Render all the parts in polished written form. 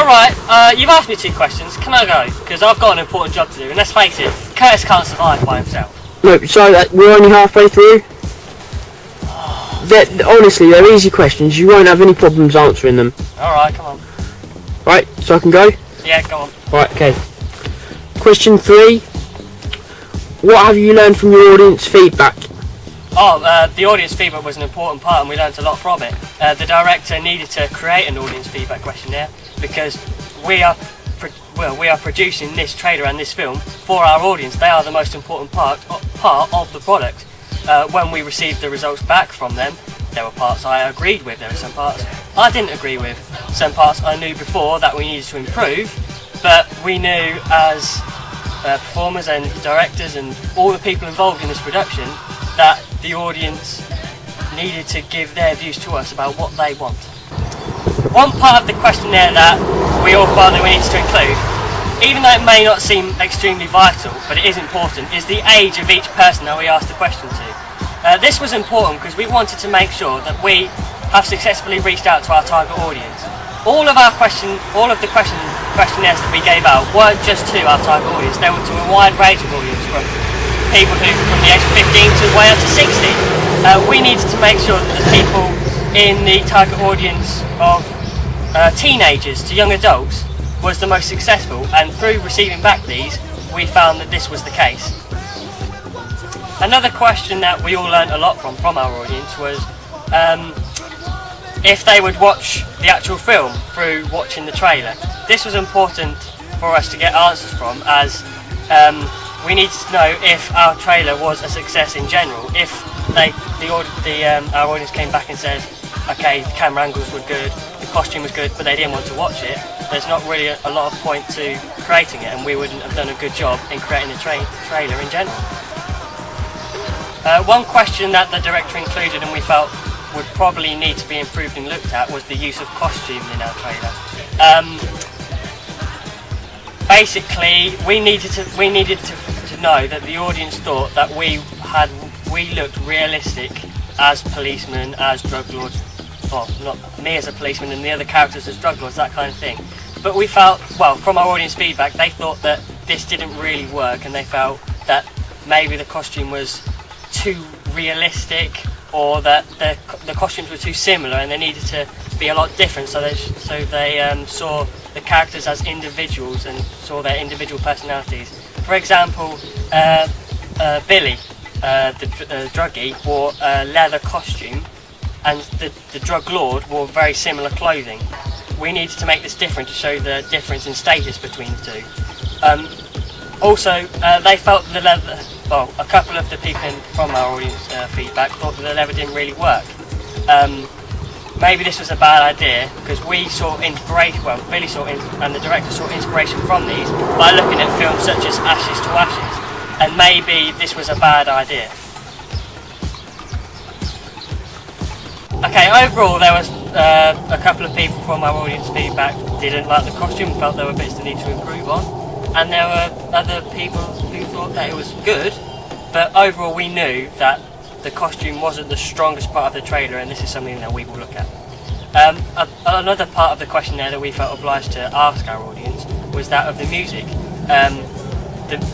Alright, you've asked me 2 questions. Can I go? Because I've got an important job to do, and let's face it, Curtis can't survive by himself. No, so we're only halfway through. Honestly, they're easy questions. You won't have any problems answering them. Alright, come on. Right, so I can go? Yeah, go on. Right, okay. Question 3. What have you learned from your audience feedback? The audience feedback was an important part, and we learned a lot from it. The director needed to create an audience feedback questionnaire because we are producing this trailer and this film for our audience. They are the most important part of the product. When we received the results back from them, there were parts I agreed with, there were some parts I didn't agree with. Some parts I knew before that we needed to improve, but we knew as performers and directors and all the people involved in this production that the audience needed to give their views to us about what they want. One part of the questionnaire that we all felt that we needed to include, even though it may not seem extremely vital, but it is important, is the age of each person that we asked the question to. This was important because we wanted to make sure that we have successfully reached out to our target audience. All of the questionnaires that we gave out weren't just to our target audience, they were to a wide range of audience, from people who from the age of 15 to way up to 60. We needed to make sure that the people in the target audience of teenagers to young adults was the most successful, and through receiving back these, we found that this was the case. Another question that we all learned a lot from our audience was if they would watch the actual film through watching the trailer. This was important for us to get answers from, as we needed to know if our trailer was a success in general. If our audience came back and said, okay, the camera angles were good, the costume was good, but they didn't want to watch it, there's not really a lot of point to creating it, and we wouldn't have done a good job in creating the trailer in general. One question that the director included and we felt would probably need to be improved and looked at was the use of costume in our trailer. Basically, we needed to know that the audience thought that we looked realistic as policemen, as drug lords, well, not me as a policeman and the other characters as drug lords, that kind of thing. But we felt, well, from our audience feedback, they thought that this didn't really work, and they felt that maybe the costume was too realistic, or that the costumes were too similar and they needed to be a lot different, so they saw the characters as individuals and saw their individual personalities. For example, Billy, the druggie, wore a leather costume, and the drug lord wore very similar clothing. We needed to make this different to show the difference in status between the two. Also, they felt the leather. Well, a couple of the people from our audience feedback thought that the leather didn't really work. Maybe this was a bad idea because we saw inspiration. Well, Billy saw and the director saw inspiration from these by looking at films such as Ashes to Ashes, and maybe this was a bad idea. Okay, overall there was a couple of people from our audience feedback didn't like the costume, felt there were bits that need to improve on, and there were other people who thought that it was good, but overall we knew that the costume wasn't the strongest part of the trailer, and this is something that we will look at. Another part of the questionnaire that we felt obliged to ask our audience was that of the music.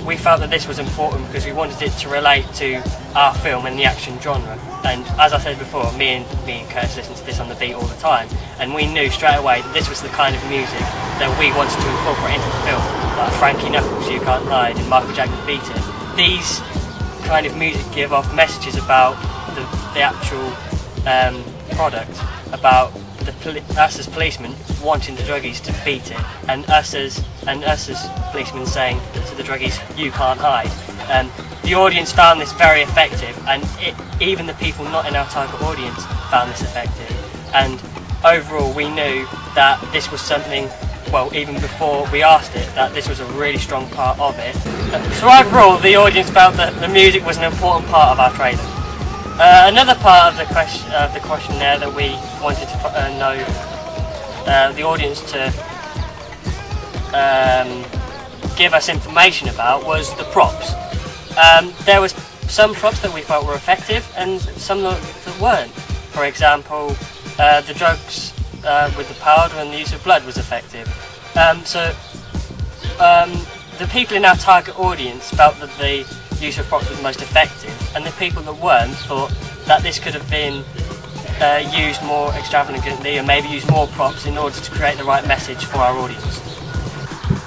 We felt that this was important because we wanted it to relate to our film and the action genre. And as I said before, me and Curtis listen to this on the beat all the time, and we knew straight away that this was the kind of music that we wanted to incorporate into the film, like Frankie Knuckles, You Can't Hide, and Michael Jackson's Beat It. These kind of music give off messages about the actual product, about us as policemen wanting the druggies to beat it, and us as policemen saying to the druggies, you can't hide. The audience found this very effective, and even the people not in our target audience found this effective. And overall we knew that this was something, well, even before we asked it, that this was a really strong part of it. So overall the audience felt that the music was an important part of our trailer. Another part of the questionnaire that we wanted to know the audience to give us information about was the props. There was some props that we felt were effective and some that weren't. For example, the drugs with the powder and the use of blood was effective. The people in our target audience felt that the use of props was most effective, and the people that weren't thought that this could have been used more extravagantly, and maybe use more props in order to create the right message for our audience.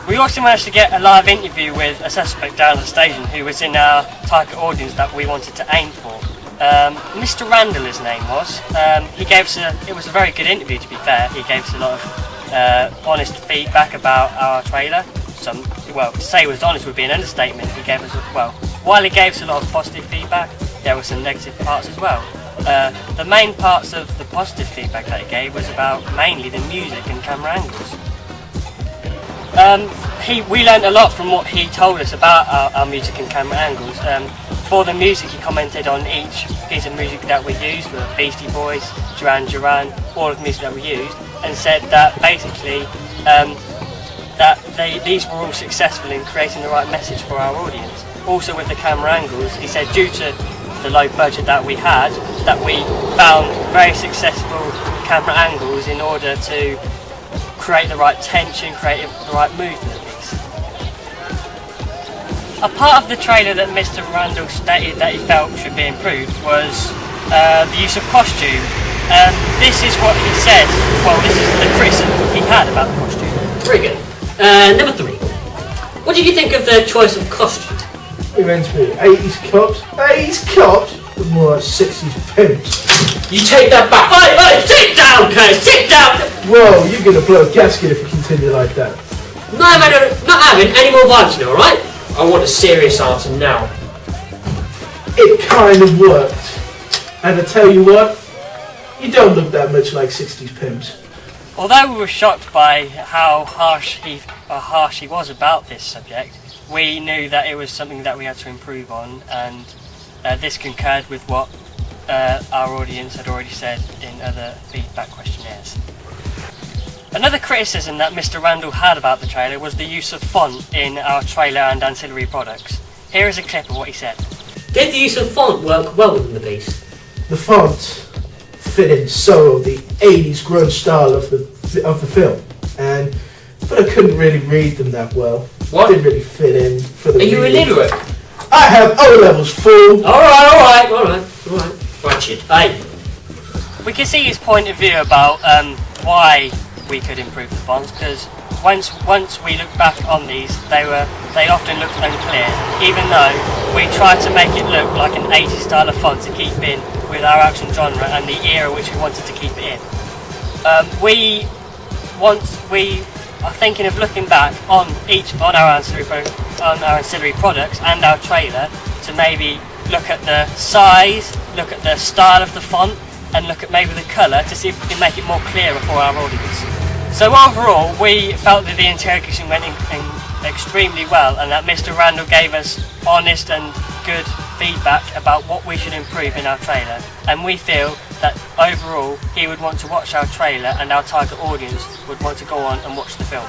We also managed to get a live interview with a suspect down at the station who was in our target audience that we wanted to aim for. Mr. Randall, his name was. He gave us it was a very good interview, to be fair. He gave us a lot of honest feedback about our trailer. To say he was honest would be an understatement. He gave us, while he gave us a lot of positive feedback, there were some negative parts as well. The main parts of the positive feedback that he gave was about mainly the music and camera angles. We learned a lot from what he told us about our music and camera angles. For the music, he commented on each piece of music that we used, the Beastie Boys, Duran Duran, all of the music that we used, and said that basically these were all successful in creating the right message for our audience. Also with the camera angles, he said due to the low budget that we had, that we found very successful camera angles in order to create the right tension, create the right mood for the piece. A part of the trailer that Mr. Randall stated that he felt should be improved was the use of costume. This is what he said, this is the criticism he had about the costume. Very good. Number 3. What did you think of the choice of costume? It meant to be 80s cops. 80s cops? More like 60s pimps. You take that back. Hey, sit down, Kurt, sit down! Whoa, you're gonna blow a gasket if you continue like that. Not having any more violence now, alright? I want a serious answer now. It kind of worked. And I tell you what, you don't look that much like 60s pimps. Although we were shocked by how harsh he was about this subject, we knew that it was something that we had to improve on, and this concurred with what our audience had already said in other feedback questionnaires. Another criticism that Mr. Randall had about the trailer was the use of font in our trailer and ancillary products. Here is a clip of what he said. Did the use of font work well within the piece? The font fit in so the 80s grunge style of the film, but I couldn't really read them that well. What? Didn't really fit in for the. Are you illiterate? I have O levels, fool. Alright. Ratchet. Hey. We can see his point of view about why we could improve the fonts, because once we look back on these, they often looked unclear, even though we tried to make it look like an 80s style of font to keep in with our action genre and the era which we wanted to keep it in. We are thinking of looking back on our ancillary products and our trailer to maybe look at the size, look at the style of the font, and look at maybe the colour to see if we can make it more clearer for our audience. So overall, we felt that the interrogation went in extremely well, and that Mr. Randall gave us honest and good feedback about what we should improve in our trailer, and we feel that overall he would want to watch our trailer and our target audience would want to go on and watch the film.